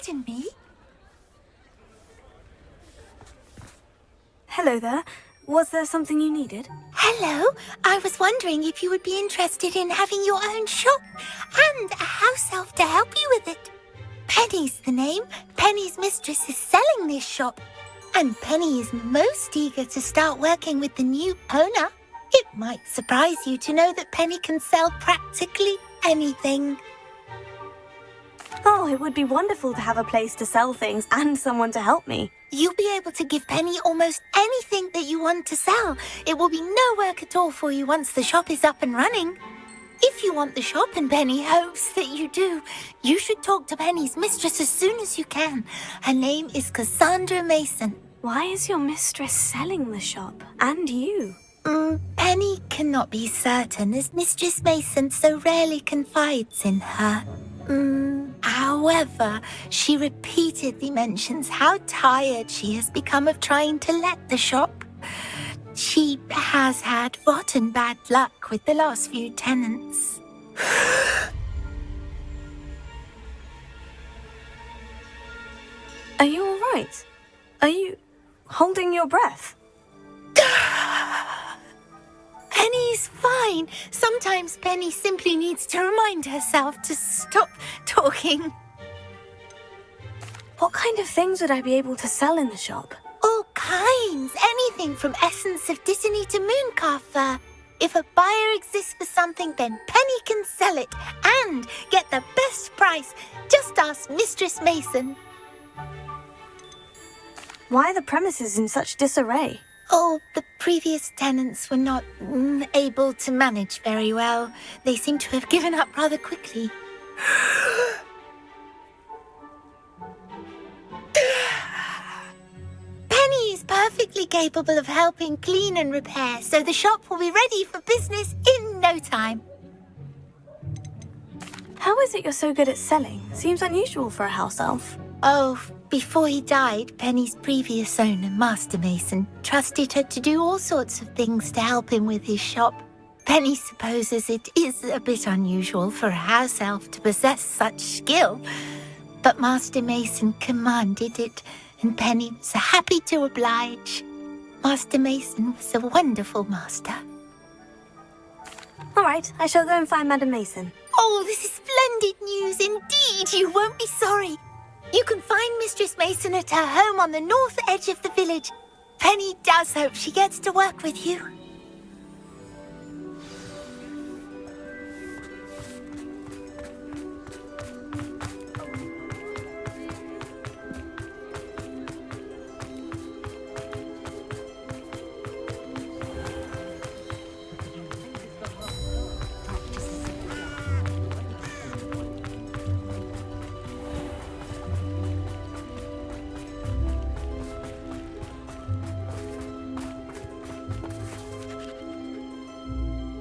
Pardon me? Hello there. Was there something you needed? Hello. I was wondering if you would be interested in having your own shop and a house elf to help you with it. Penny's the name. Penny's mistress is selling this shop. And Penny is most eager to start working with the new owner. It might surprise you to know that Penny can sell practically anything. Oh, it would be wonderful to have a place to sell things and someone to help me. You'll be able to give Penny almost anything that you want to sell. It will be no work at all for you once the shop is up and running. If you want the shop, and Penny hopes that you do, you should talk to Penny's mistress as soon as you can. Her name is Cassandra Mason. Why is your mistress selling the shop? And you? Penny cannot be certain, as Mistress Mason so rarely confides in her. However, she repeatedly mentions how tired she has become of trying to let the shop. She has had rotten bad luck with the last few tenants. Are you all right? Are you holding your breath? Penny's fine. Sometimes Penny simply needs to remind herself to stop talking. What kind of things would I be able to sell in the shop? All kinds. Anything from essence of Disney to mooncalf fur. If a buyer exists for something, then Penny can sell it and get the best price. Just ask Mistress Mason. Why are the premises in such disarray? Oh, the previous tenants were not able to manage very well. They seem to have given up rather quickly. Penny is perfectly capable of helping clean and repair, so the shop will be ready for business in no time. How is it you're so good at selling? Seems unusual for a house elf. Oh, before he died, Penny's previous owner, Master Mason, trusted her to do all sorts of things to help him with his shop. Penny supposes it is a bit unusual for a house elf to possess such skill, but Master Mason commanded it, and Penny was happy to oblige. Master Mason was a wonderful master. All right, I shall go and find Madam Mason. Oh, this is splendid news indeed. You won't be sorry. You can find Mistress Mason at her home on the north edge of the village. Penny does hope she gets to work with you.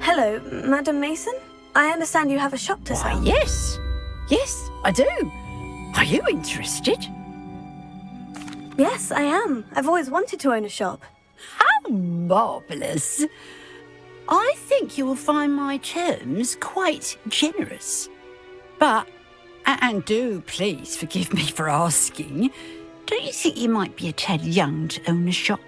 Hello, Madam Mason? I understand you have a shop to sell. Why, yes. Yes, I do. Are you interested? Yes, I am. I've always wanted to own a shop. How marvellous. I think you will find my terms quite generous. But, and do please forgive me for asking, don't you think you might be a tad young to own a shop?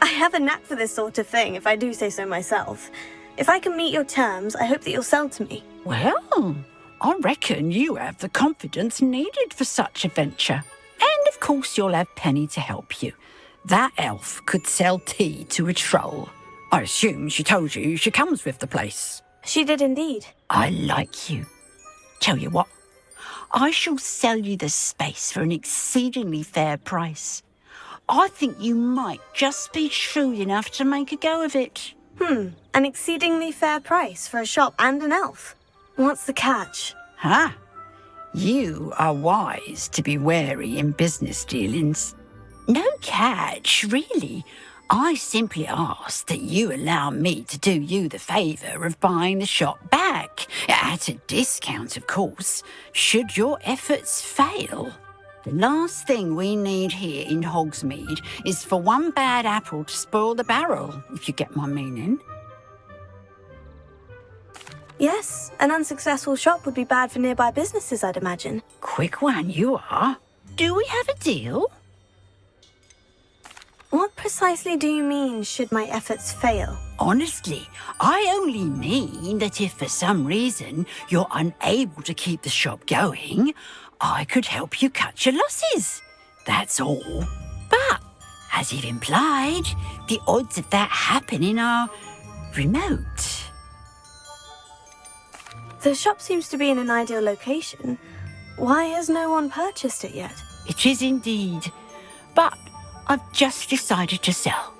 I have a knack for this sort of thing, if I do say so myself. If I can meet your terms, I hope that you'll sell to me. Well, I reckon you have the confidence needed for such a venture. And of course you'll have Penny to help you. That elf could sell tea to a troll. I assume she told you she comes with the place. She did indeed. I like you. Tell you what, I shall sell you the space for an exceedingly fair price. I think you might just be shrewd enough to make a go of it. An exceedingly fair price for a shop and an elf. What's the catch? Huh? You are wise to be wary in business dealings. No catch, really. I simply ask that you allow me to do you the favour of buying the shop back, at a discount, of course, should your efforts fail. The last thing we need here in Hogsmeade is for one bad apple to spoil the barrel, if you get my meaning. Yes, an unsuccessful shop would be bad for nearby businesses, I'd imagine. Quick one, you are. Do we have a deal? What precisely do you mean, should my efforts fail? Honestly, I only mean that if for some reason you're unable to keep the shop going, I could help you cut your losses. That's all. But, as you've implied, the odds of that happening are remote. The shop seems to be in an ideal location. Why has no one purchased it yet? It is indeed. But I've just decided to sell.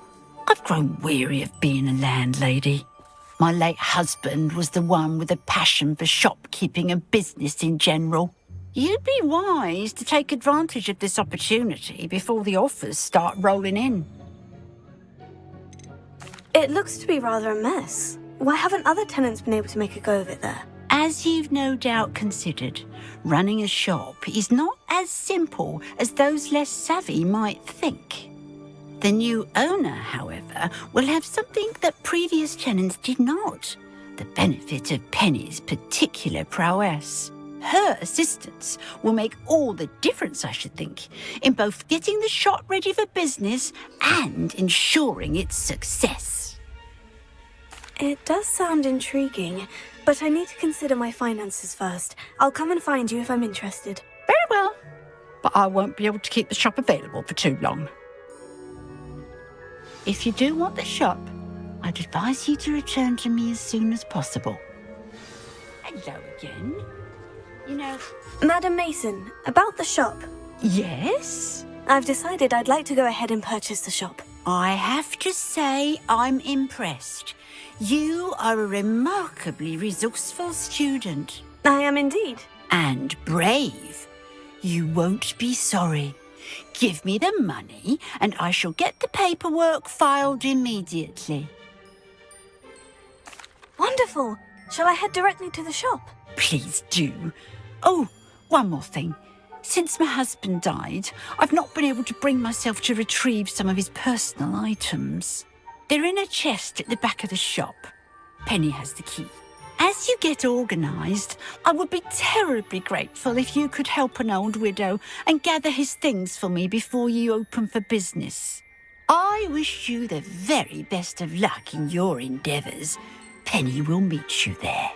I've grown weary of being a landlady. My late husband was the one with a passion for shopkeeping and business in general. You'd be wise to take advantage of this opportunity before the offers start rolling in. It looks to be rather a mess. Why haven't other tenants been able to make a go of it there? As you've no doubt considered, running a shop is not as simple as those less savvy might think. The new owner, however, will have something that previous tenants did not, the benefit of Penny's particular prowess. Her assistance will make all the difference, I should think, in both getting the shop ready for business and ensuring its success. It does sound intriguing, but I need to consider my finances first. I'll come and find you if I'm interested. Very well, but I won't be able to keep the shop available for too long. If you do want the shop, I'd advise you to return to me as soon as possible. Hello again. You know... Madam Mason, about the shop. Yes? I've decided I'd like to go ahead and purchase the shop. I have to say I'm impressed. You are a remarkably resourceful student. I am indeed. And brave. You won't be sorry. Give me the money and I shall get the paperwork filed immediately. Wonderful. Shall I head directly to the shop? Please do. Oh, one more thing. Since my husband died, I've not been able to bring myself to retrieve some of his personal items. They're in a chest at the back of the shop. Penny has the key. As you get organised, I would be terribly grateful if you could help an old widow and gather his things for me before you open for business. I wish you the very best of luck in your endeavours. Penny will meet you there.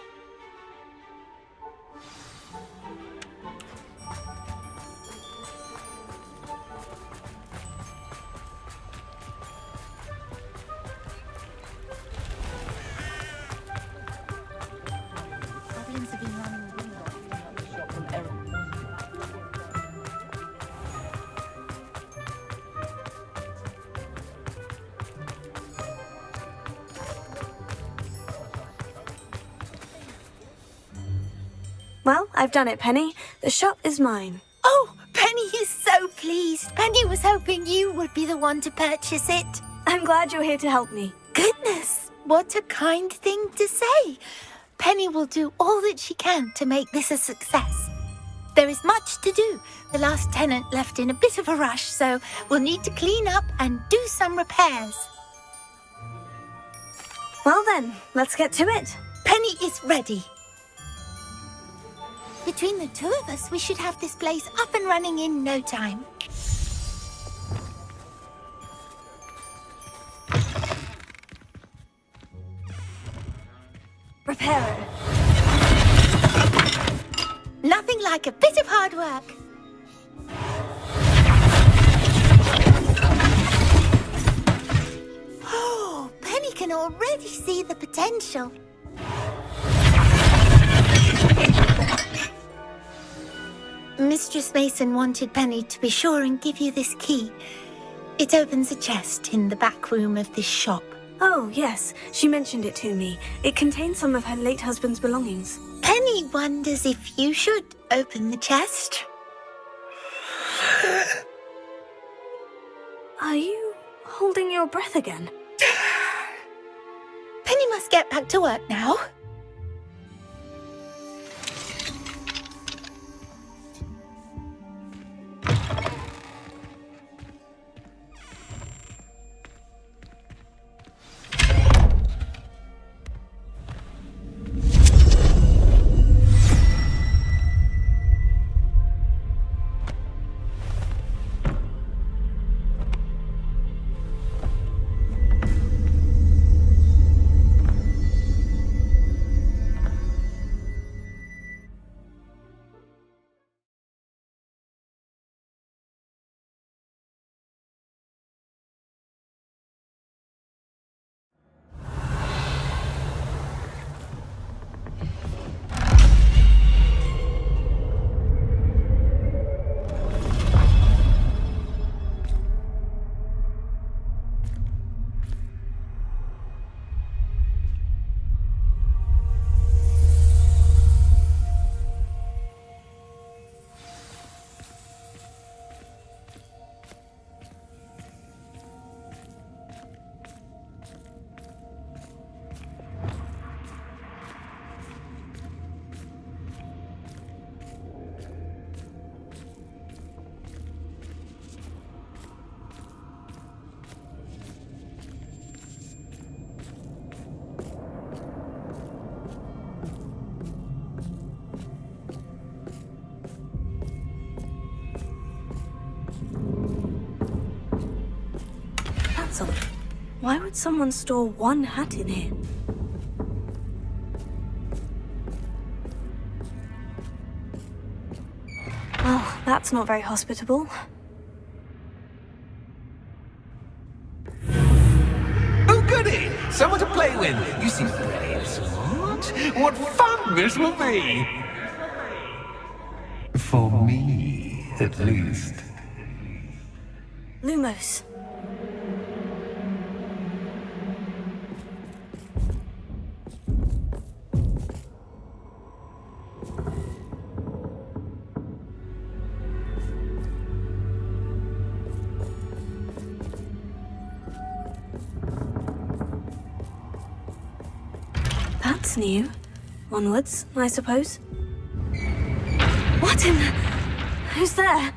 Well, I've done it, Penny. The shop is mine. Oh, Penny is so pleased. Penny was hoping you would be the one to purchase it. I'm glad you're here to help me. Goodness, what a kind thing to say. Penny will do all that she can to make this a success. There is much to do. The last tenant left in a bit of a rush, so we'll need to clean up and do some repairs. Well then, let's get to it. Penny is ready. Between the two of us, we should have this place up and running in no time. Repairer. Nothing like a bit of hard work. Oh, Penny can already see the potential. Mistress Mason wanted Penny to be sure and give you this key. It opens a chest in the back room of this shop. Oh, yes. She mentioned it to me. It contains some of her late husband's belongings. Penny wonders if you should open the chest. Are you holding your breath again? Penny must get back to work now. hats on. Why would someone store one hat in here? Well, that's not very hospitable. Oh, goody! Someone to play with. You seem brave, smart. What fun this will be! For me, at least. Lumos. That's new. Onwards, I suppose. What in the... Who's there?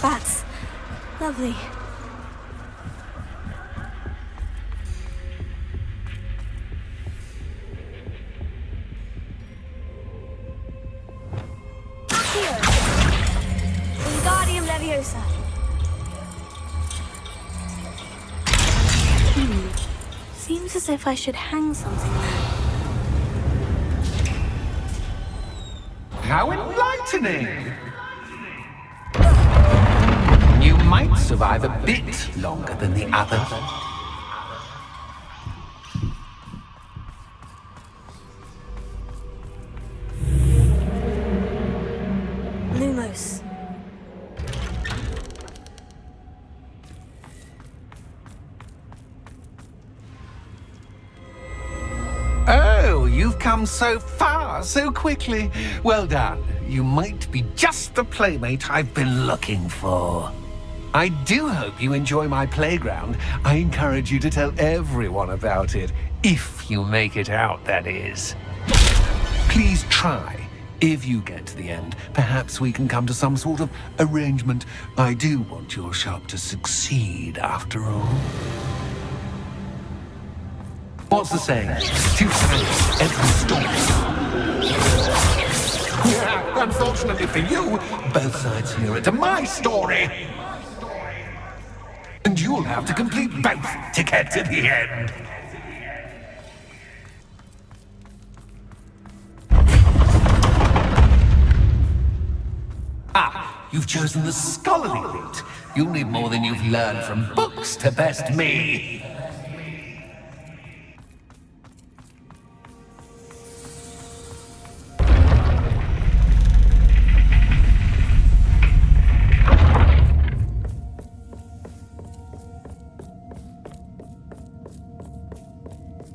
Bats. Lovely. Here. Wingardium Leviosa. Seems as if I should hang something there. How enlightening! You might survive a bit longer than the others. Lumos. Oh, you've come so far, so quickly. Well done. You might be just the playmate I've been looking for. I do hope you enjoy my playground. I encourage you to tell everyone about it. If you make it out, that is. Please try. If you get to the end, perhaps we can come to some sort of arrangement. I do want your shop to succeed, after all. What's the saying? Two sides, every story. Unfortunately for you, both sides hear it to my story. And you'll have to complete both to get to the end. Ah, you've chosen the scholarly route. You'll need more than you've learned from books to best me.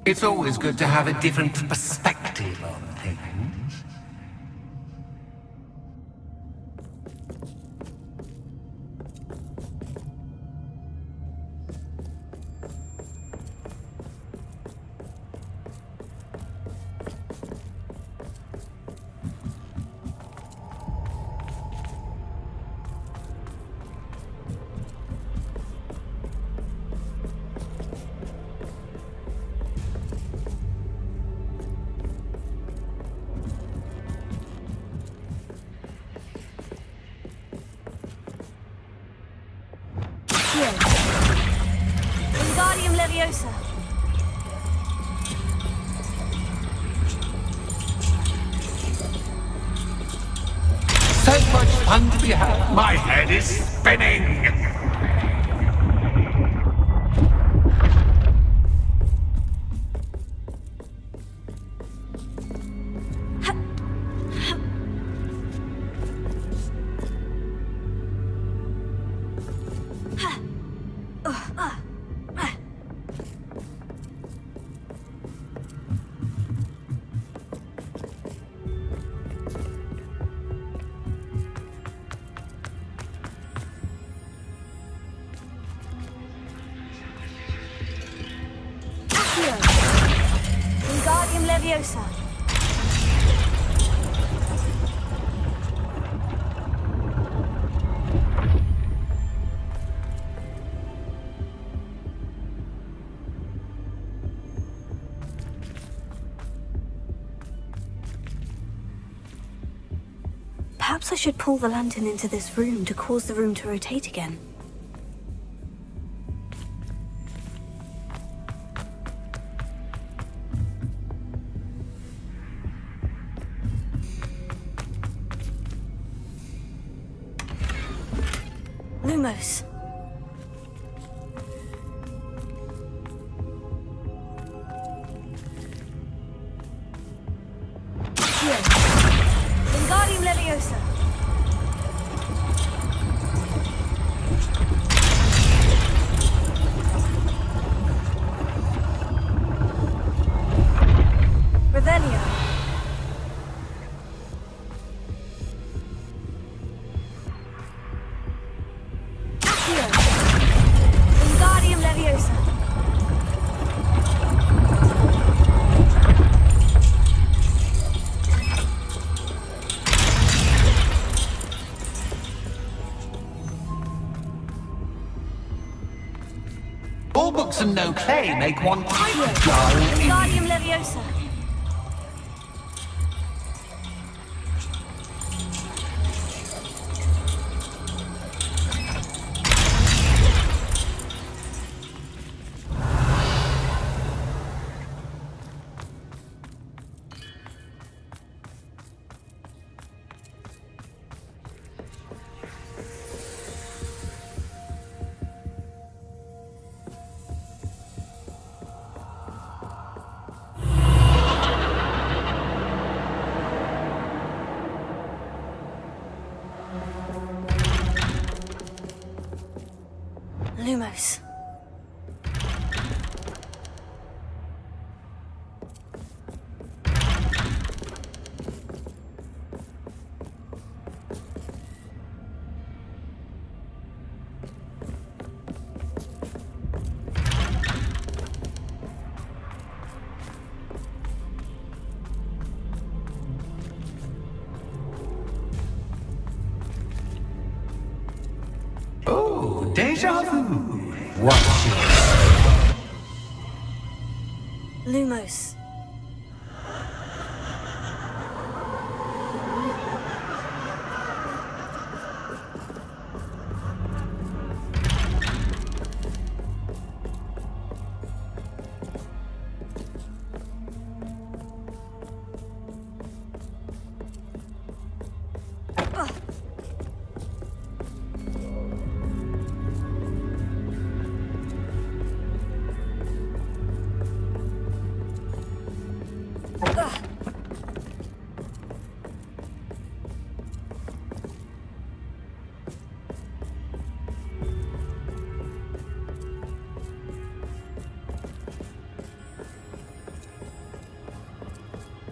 It's always good to have a different perspective on things. Wingardium Leviosa. So much fun to be had. My head is spinning. Leviosa. Perhaps I should pull the lantern into this room to cause the room to rotate again. Lumos. Here. Wingardium Leviosa. Revelio. Accio. Wingardium Leviosa. All books and no play make one Accio. dull. Wingardium Leviosa. Lumos. Oh, deja vu. What's yours? Lumos.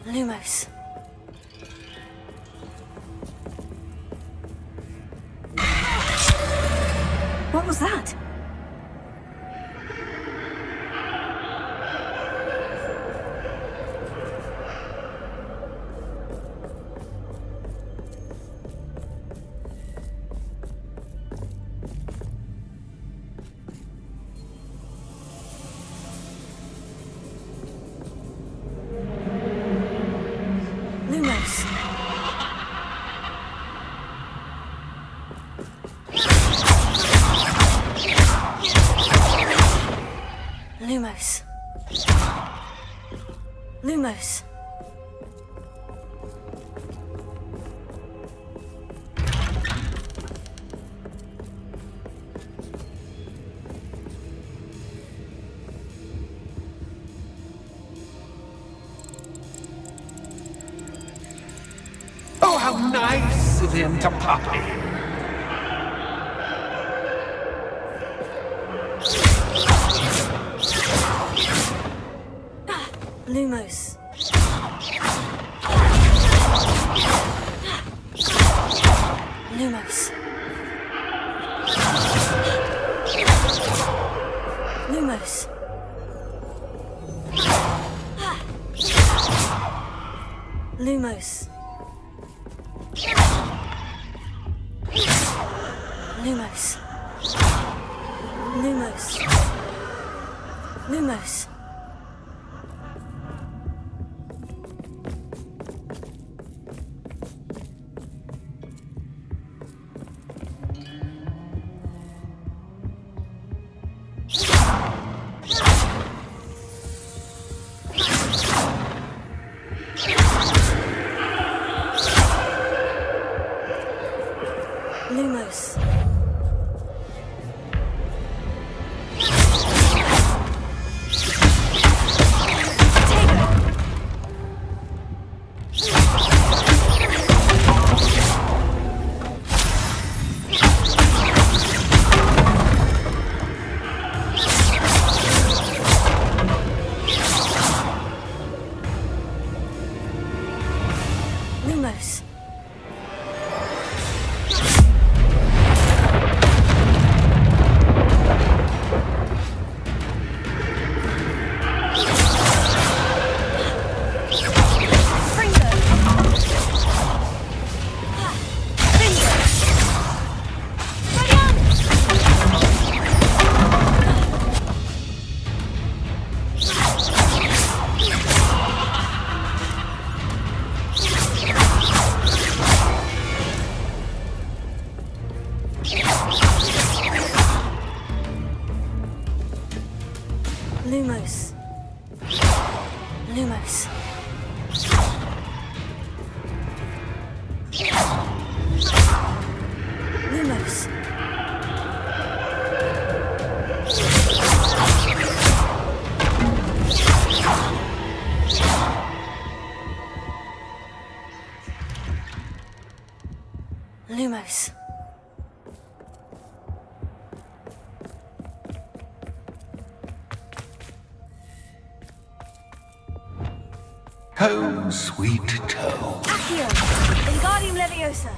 Lumos. What was that? Lumos. Lumos. Lumos. Oh, how nice of him to pop in. Lumos. Lumos. Lumos. Lumos. Lumos. Lumos. Lumos. Lumos. Lumos. Lumos. Lumos. Lumos. Lumos. Home, sweet home. Accio. Wingardium Leviosa.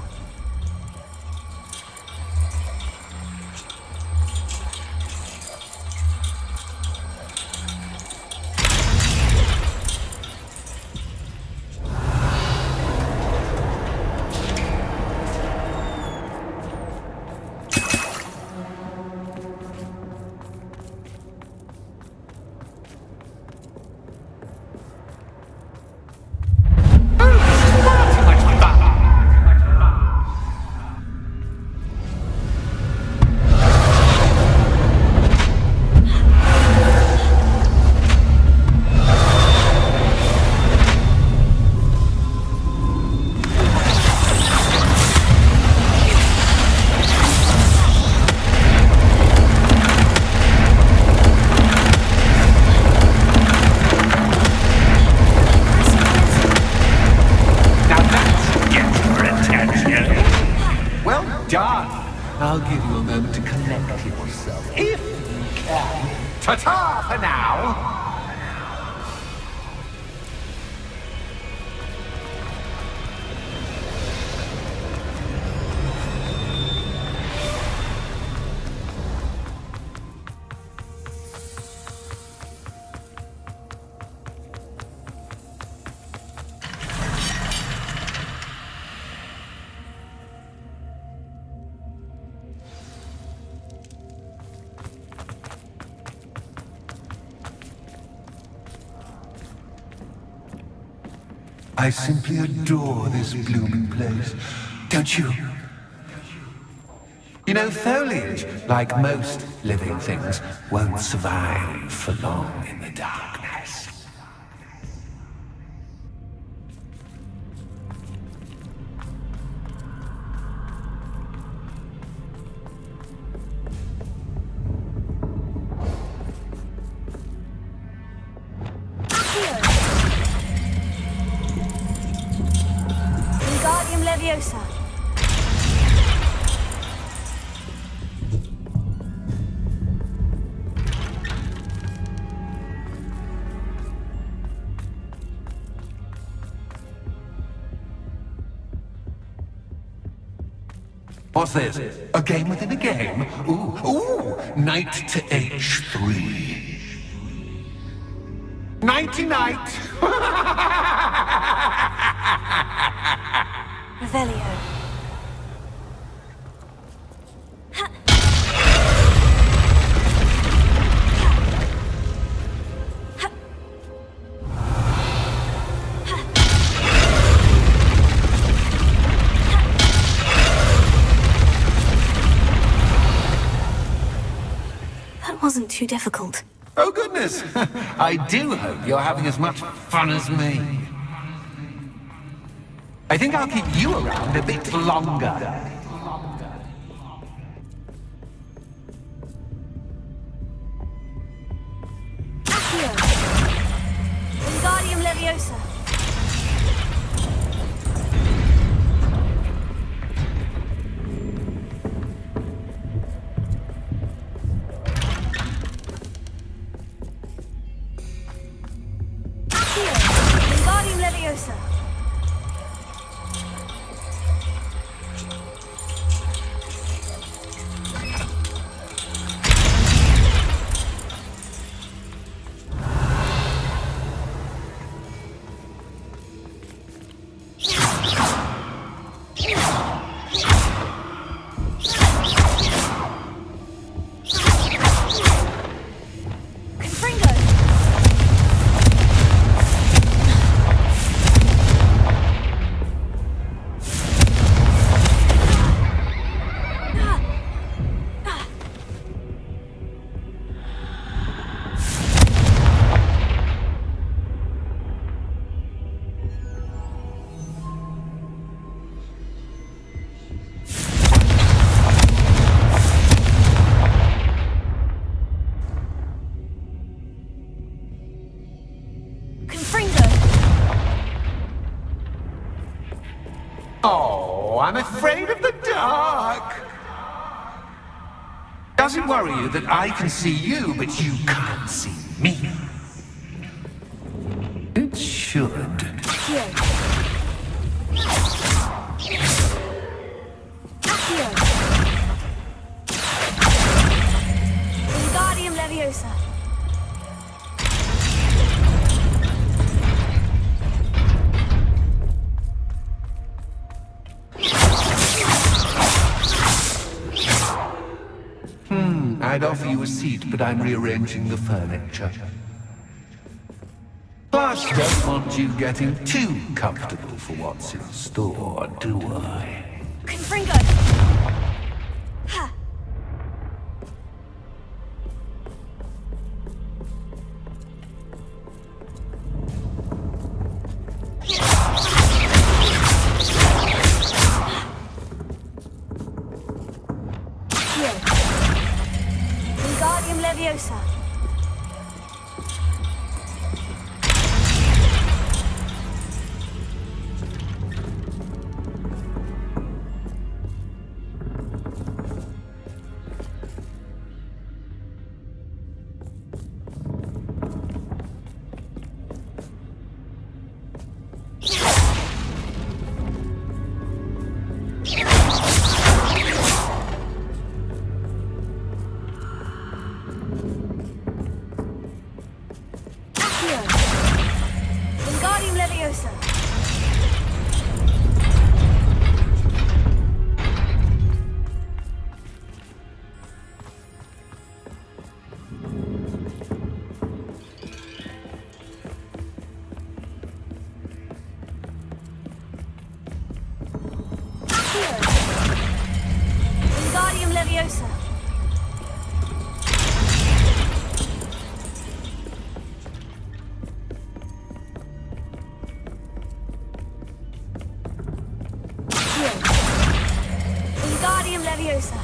Done. I'll give you a moment to collect yourself, if you can. Ta-ta for now. I simply adore this blooming place, don't you? You know, foliage, like most living things, won't survive for long in the darkness. Wingardium Leviosa. What's this? A game within a game? Ooh, knight to h3. Knight Nighty-night. Revelio. That wasn't too difficult. Oh, goodness. I do hope you're having as much fun as me. I think I'll keep you around a bit longer. Accio. Wingardium Leviosa. Accio. Wingardium Leviosa. Confringo. Confringo. Oh, I'm afraid of the dark. Does it worry you that I can see you, but you can't see me? It should. Accio. Accio. Wingardium Leviosa. I'd offer you a seat, but I'm rearranging the furniture. Plus, don't want you getting too comfortable for what's in store, do I? Confringo. Ha. Accio. Wingardium Leviosa. Accio. Wingardium Leviosa. Accio. Wingardium Leviosa. Accio. Wingardium Leviosa.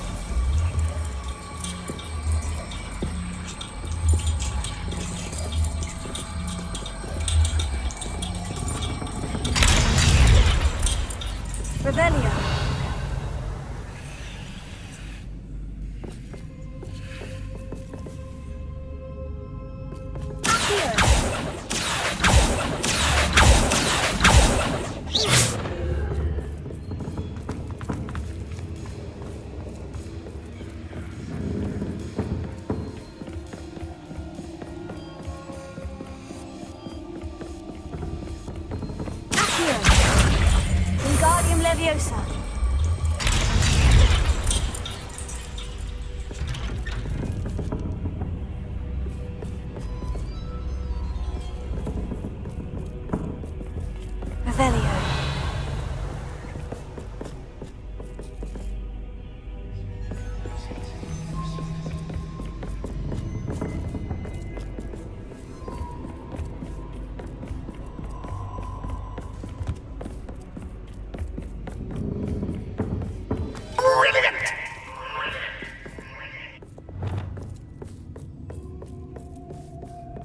Revelio. Leviosa. Revelio.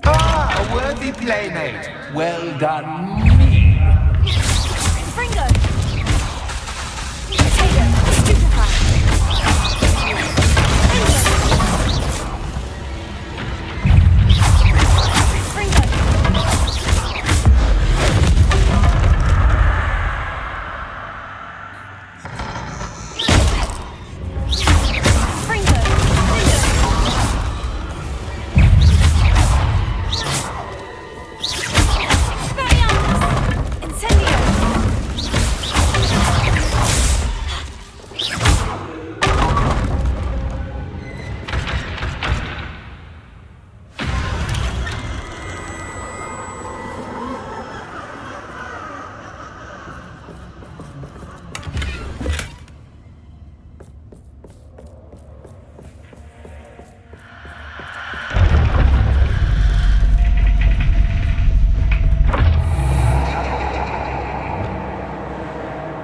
Ah, a worthy playmate. Well done, me. Fringo. Potato. Stupefy. Fringo. Fringo. Expelliarmus. Incendio.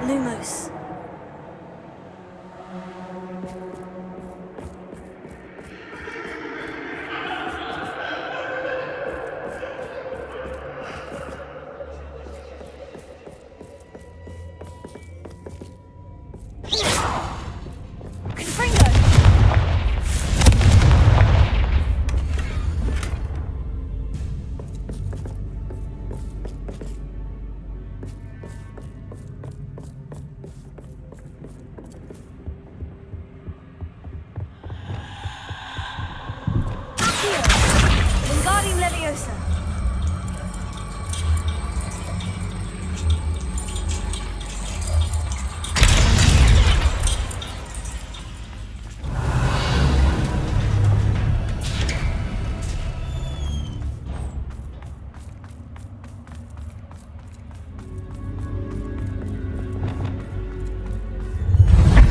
Lumos. Confringo. Accio. Wingardium Leviosa.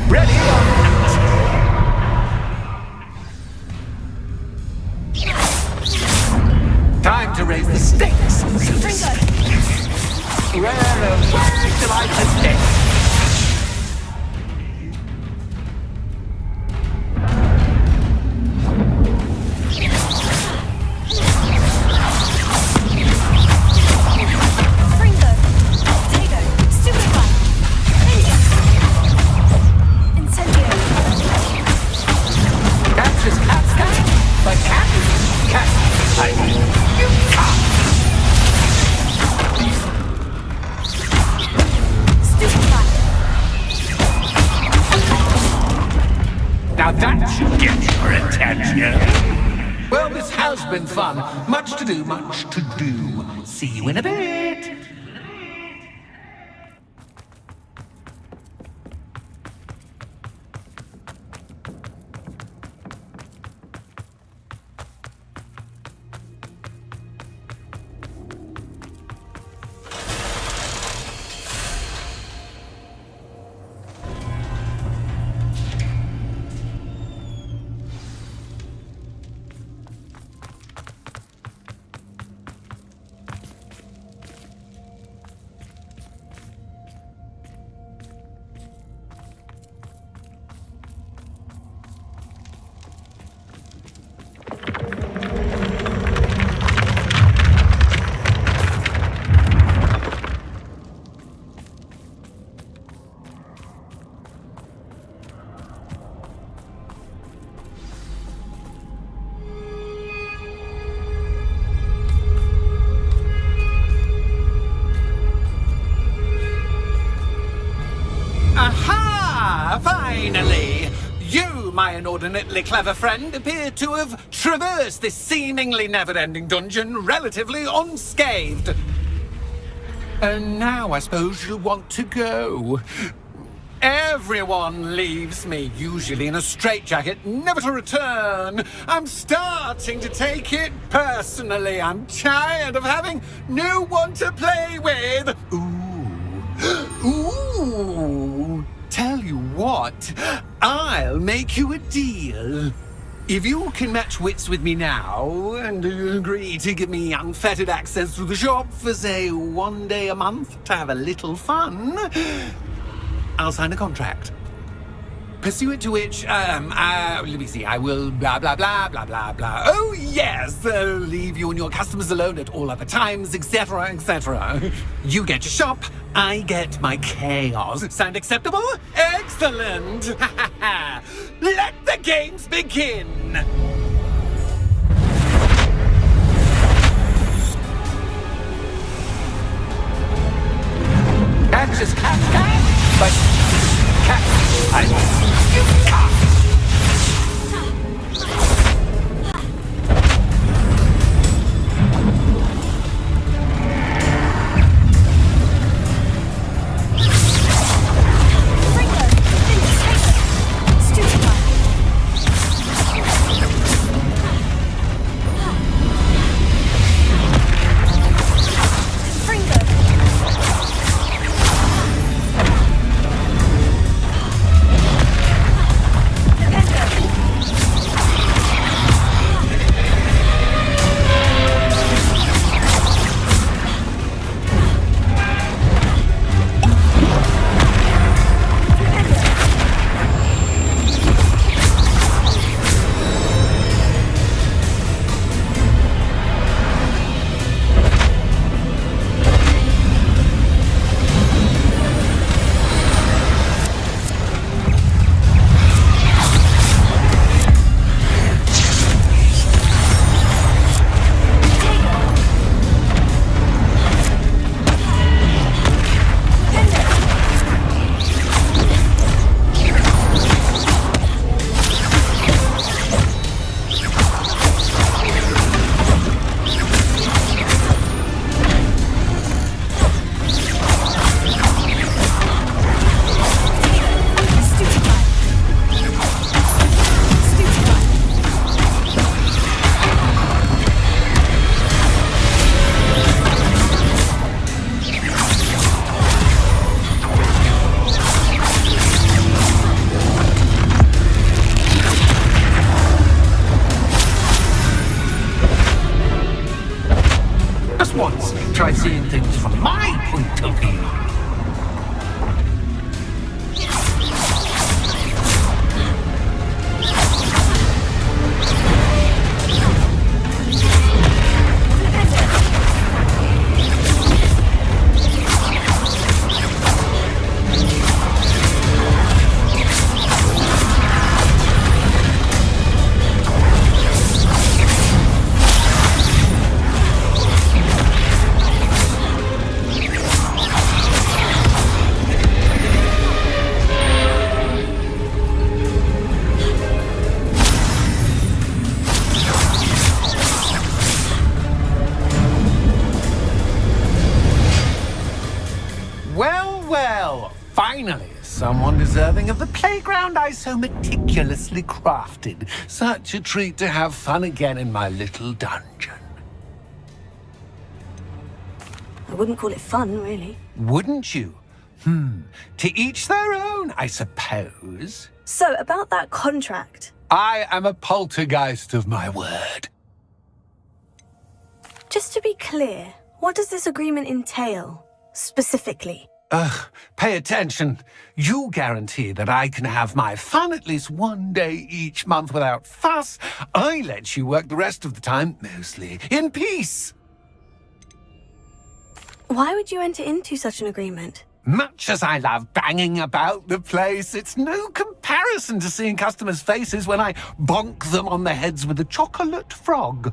Ready or not? Time to raise the stakes. Fringo. Where till I escape? Fringo. Potato. Stupefy. Incendio. Catches cat's cat, but cat is cat. I mean, you can't. Stupefy. Now that should get your attention. Well, this has been fun. Much to do, much to do. See you in a bit. Aha! Finally! You, my inordinately clever friend, appear to have traversed this seemingly never-ending dungeon relatively unscathed. And now I suppose you'll want to go. Everyone leaves me, usually in a straitjacket, never to return. I'm starting to take it personally. I'm tired of having no one to play with. Ooh. Tell you what, I'll make you a deal. If you can match wits with me now and agree to give me unfettered access to the shop for, say, 1 day a month to have a little fun, I'll sign a contract. Pursuant to which, let me see, I will blah, blah, blah, blah, blah, blah. Oh, yes, leave you and your customers alone at all other times, etc., etc. You get your shop, I get my chaos. Sound acceptable? Excellent! Let the games begin! Catch is catch, but catch, you can't! Once, try seeing things from my point of view. Finally, someone deserving of the playground I so meticulously crafted. Such a treat to have fun again in my little dungeon. I wouldn't call it fun, really. Wouldn't you? To each their own, I suppose. So, about that contract. I am a poltergeist of my word. Just to be clear, what does this agreement entail, specifically? Pay attention. You guarantee that I can have my fun at least 1 day each month without fuss. I let you work the rest of the time, mostly in peace. Why would you enter into such an agreement? Much as I love banging about the place, it's no comparison to seeing customers' faces when I bonk them on the heads with a chocolate frog.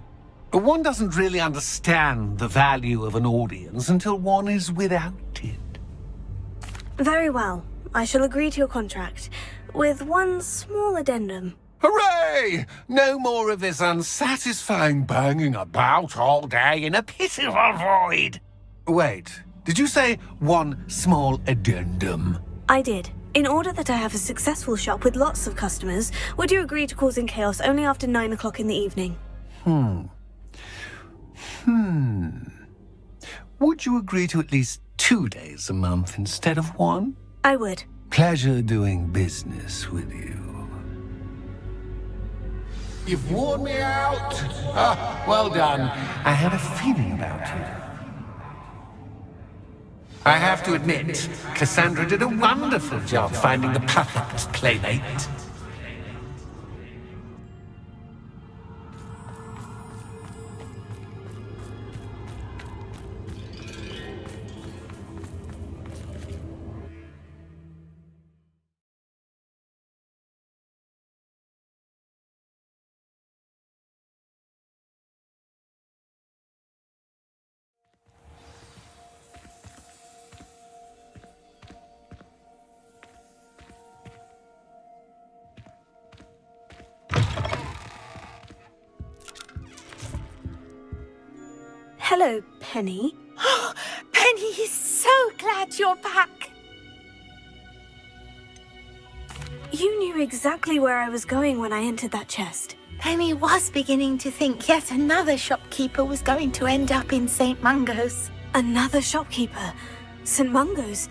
One doesn't really understand the value of an audience until one is without it. Very well. I shall agree to your contract, with one small addendum. Hooray! No more of this unsatisfying banging about all day in a pitiful void. Wait, did you say one small addendum? I did. In order that I have a successful shop with lots of customers, would you agree to causing chaos only after 9 o'clock in the evening? Would you agree to at least 2 days a month instead of 1? I would. Pleasure doing business with you. You've worn me out. Ah, well done. I had a feeling about you. I have to admit, Cassandra did a wonderful job finding the perfect playmate. Hello, Penny. Penny is so glad you're back. You knew exactly where I was going when I entered that chest. Penny was beginning to think yet another shopkeeper was going to end up in St. Mungo's. Another shopkeeper? St. Mungo's?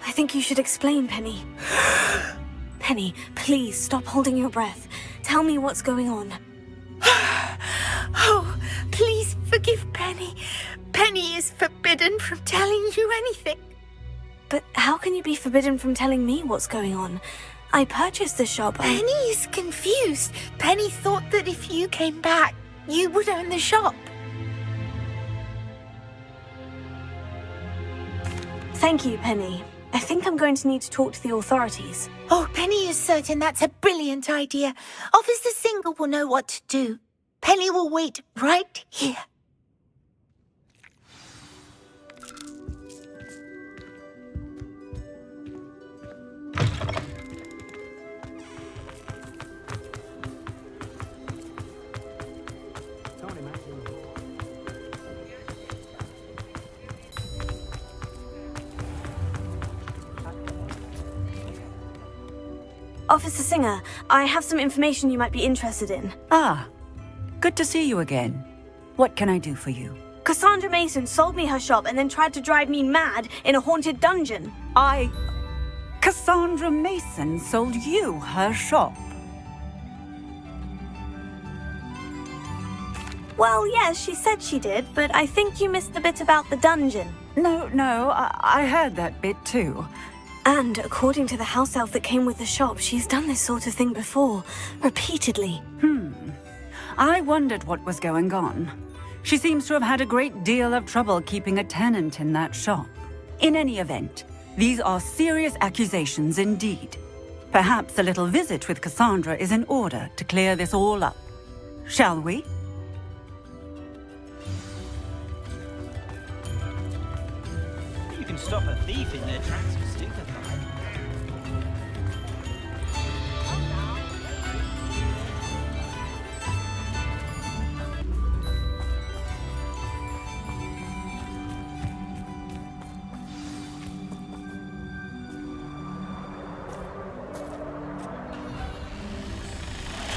I think you should explain, Penny. Penny, please stop holding your breath. Tell me what's going on. Oh, please forgive Penny. Penny is forbidden from telling you anything. But how can you be forbidden from telling me what's going on? I purchased the shop. Penny is confused. Penny thought that if you came back, you would own the shop. Thank you, Penny. I think I'm going to need to talk to the authorities. Oh, Penny is certain that's a brilliant idea. Officer Singer will know what to do. Penny will wait right here. Officer Singer, I have some information you might be interested in. Ah, good to see you again. What can I do for you? Cassandra Mason sold me her shop and then tried to drive me mad in a haunted dungeon. Cassandra Mason sold you her shop. Well, yes, she said she did, but I think you missed the bit about the dungeon. No, I heard that bit too. And according to the house elf that came with the shop, she's done this sort of thing before, repeatedly. I wondered what was going on. She seems to have had a great deal of trouble keeping a tenant in that shop. In any event, these are serious accusations indeed. Perhaps a little visit with Cassandra is in order to clear this all up. Shall we? You can stop a thief in their tracks with stupefy.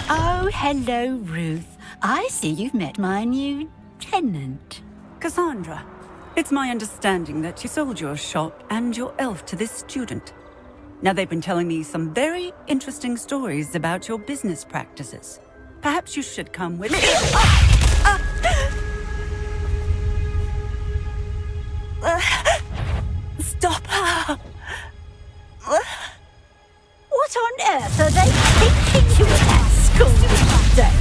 Oh, hello, Ruth. I see you've met my new tenant. Cassandra, it's my understanding that you sold your shop and your elf to this student. Now, they've been telling me some very interesting stories about your business practices. Perhaps you should come with me. Stop her! What on earth are they thinking you at school today?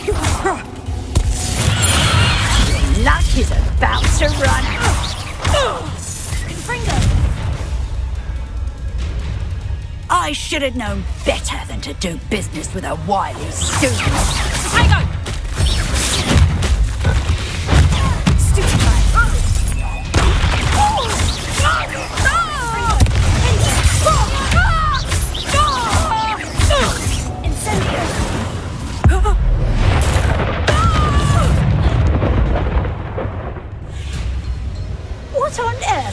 Your luck is about to run out. I should have known better than to do business with a wily student.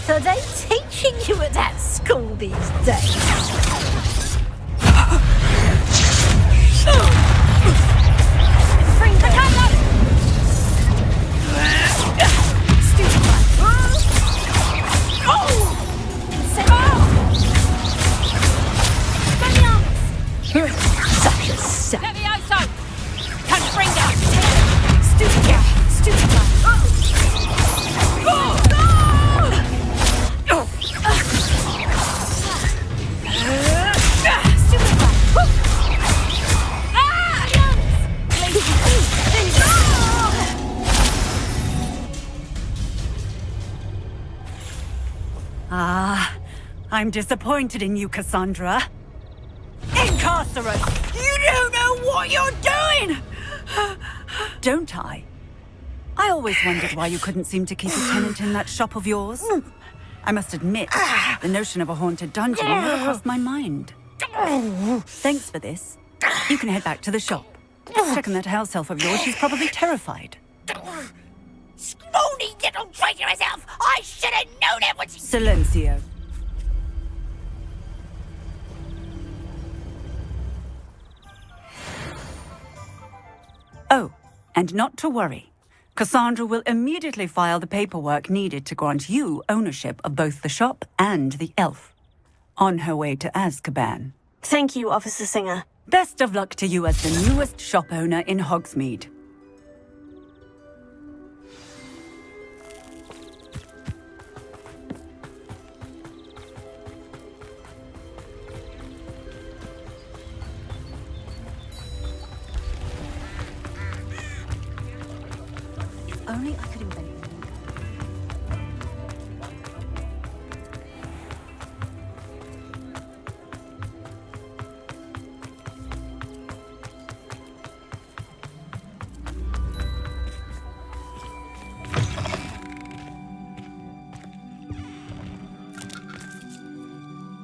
What are they teaching you at that school these days? Bring the camera! Stupid one. Such a sap. Levioso! Confringo! Stupid guy! Stupid guy! Stupid guy! Ah, I'm disappointed in you, Cassandra. Incarcerate! You don't know what you're doing! Don't I? I always wondered why you couldn't seem to keep a tenant in that shop of yours. I must admit, the notion of a haunted dungeon never crossed my mind. Thanks for this. You can head back to the shop. Check on that house elf of yours, she's probably terrified. Scrawny little traitor herself! I should have known it was... Silencio. Oh, and not to worry. Cassandra will immediately file the paperwork needed to grant you ownership of both the shop and the elf. On her way to Azkaban. Thank you, Officer Singer. Best of luck to you as the newest shop owner in Hogsmeade. If only I could invent it.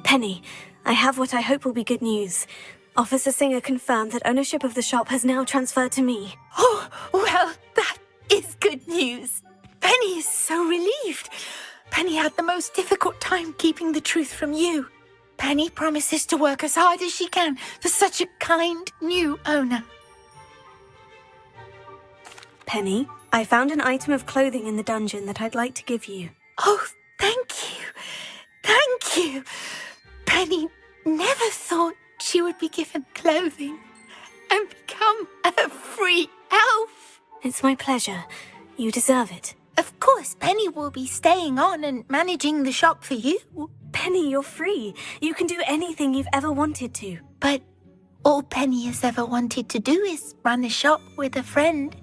Penny, I have what I hope will be good news. Officer Singer confirmed that ownership of the shop has now transferred to me. Oh, well, that is good news. Penny is so relieved. Penny had the most difficult time keeping the truth from you. Penny promises to work as hard as she can for such a kind new owner. Penny, I found an item of clothing in the dungeon that I'd like to give you. Oh, thank you. Thank you. Penny never thought she would be given clothing and become a free elf. It's my pleasure. You deserve it. Of course, Penny will be staying on and managing the shop for you. Penny, you're free. You can do anything you've ever wanted to. But all Penny has ever wanted to do is run a shop with a friend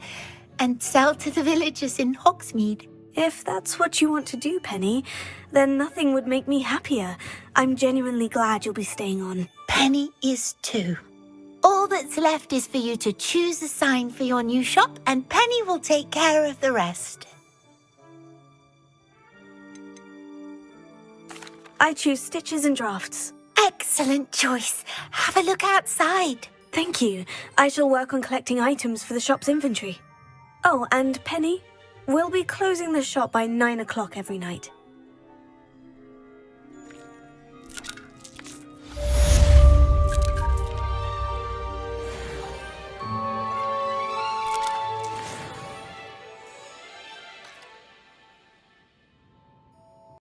and sell to the villagers in Hogsmeade. If that's what you want to do, Penny, then nothing would make me happier. I'm genuinely glad you'll be staying on. Penny is too. All that's left is for you to choose a sign for your new shop, and Penny will take care of the rest. I choose stitches and drafts. Excellent choice. Have a look outside. Thank you. I shall work on collecting items for the shop's inventory. Oh, and Penny, we'll be closing the shop by 9 o'clock every night.